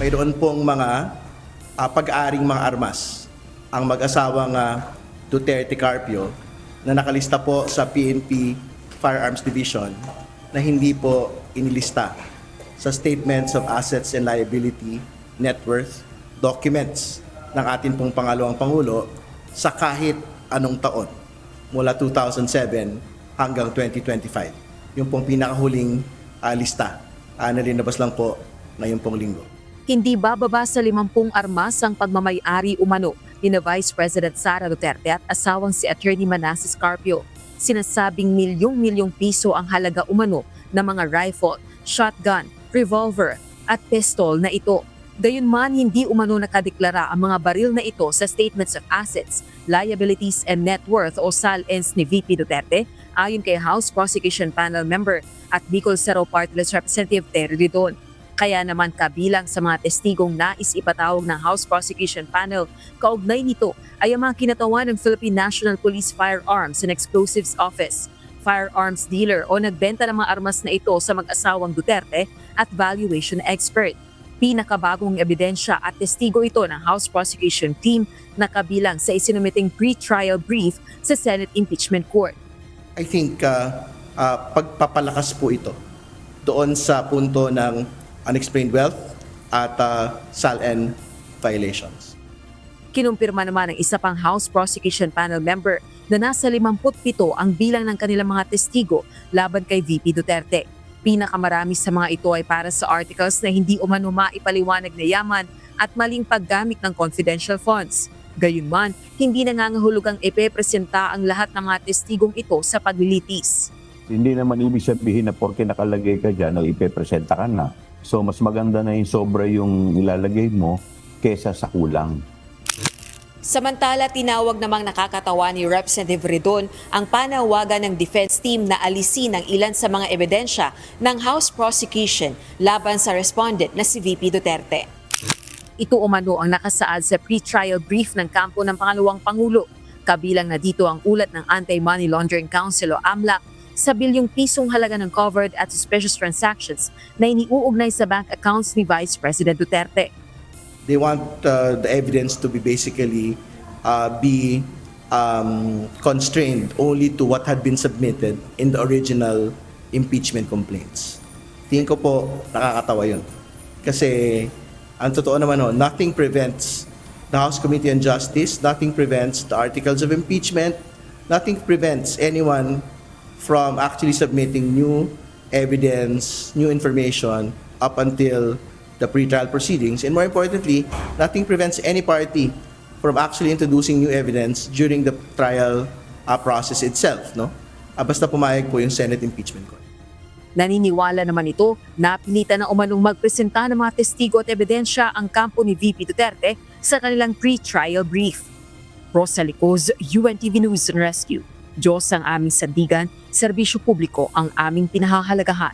mayroon pong mga pag-aaring mga armas ang mag-asawang Duterte Carpio na nakalista po sa PNP Firearms Division na hindi po inilista sa Statements of Assets and Liability, Net Worth, documents ng ating pong pangalawang Pangulo sa kahit anong taon mula 2007 hanggang 2025. Yung pong pinakahuling lista na linabas lang po ngayong pong linggo. Hindi bababa sa 50 armas ang pagmamay-ari umano ni na Vice President Sara Duterte at asawang si Attorney Manasseh Carpio. Sinasabing milyong-milyong piso ang halaga umano ng mga rifle, shotgun, revolver at pistol na ito. Gayunman, hindi umano nakadeklara ang mga baril na ito sa Statements of Assets, Liabilities and Net Worth o SALNs ni VP Duterte ayon kay House Prosecution Panel Member at Bicol Cerro Party List Representative Terry Ridon. Kaya naman kabilang sa mga testigong nais ipatawag ng House Prosecution Panel, kaugnay nito ay ang mga kinatawan ng Philippine National Police Firearms and Explosives Office, firearms dealer o nagbenta ng mga armas na ito sa mag-asawang Duterte at valuation expert. Pinakabagong ebidensya at testigo ito ng House Prosecution Team na kabilang sa isinumiting pre-trial brief sa Senate Impeachment Court. I think pagpapalakas po ito doon sa punto ng unexplained wealth at SALN violations. Kinumpirma naman ng isa pang House Prosecution Panel member na nasa 57 ang bilang ng kanilang mga testigo laban kay VP Duterte. Pinakamarami sa mga ito ay para sa articles na hindi umano maipaliwanag na yaman at maling paggamit ng confidential funds. Gayunman, hindi nangangahulugang ipepresenta ang lahat ng mga testigong ito sa paglilitis. Hindi naman ibig sabihin na porke nakalagay ka dyan o ipepresenta ka na. So mas maganda na yung sobra yung ilalagay mo kesa sa kulang. Samantala, tinawag namang nakakatawa ni Representative Ridon ang panawagan ng defense team na alisin ang ilan sa mga ebidensya ng House Prosecution laban sa respondent na si VP Duterte. Ito umano ang nakasaad sa pre-trial brief ng kampo ng pangalawang Pangulo. Kabilang na dito ang ulat ng Anti-Money Laundering Council o AMLAC sa bilyong pisong halaga ng covered at suspicious transactions na iniuugnay sa bank accounts ni Vice President Duterte. They want the evidence to be basically constrained only to what had been submitted in the original impeachment complaints. Tingin ko po nakakatawa yun. Kasi ang totoo naman nothing prevents the House Committee on Justice, nothing prevents the articles of impeachment, nothing prevents anyone from actually submitting new evidence, new information up until the pre-trial proceedings. And more importantly, nothing prevents any party from actually introducing new evidence during the trial process itself. Basta pumayag po yung Senate Impeachment Court. Naniniwala naman ito na pilitan na umanong magpresenta ng mga testigo at ebidensya ang kampo ni VP Duterte sa kanilang pre-trial brief. Rosa Licoz, UNTV News and Rescue. Diyos ang aming sandigan, serbisyo publiko ang aming pinahahalagahan.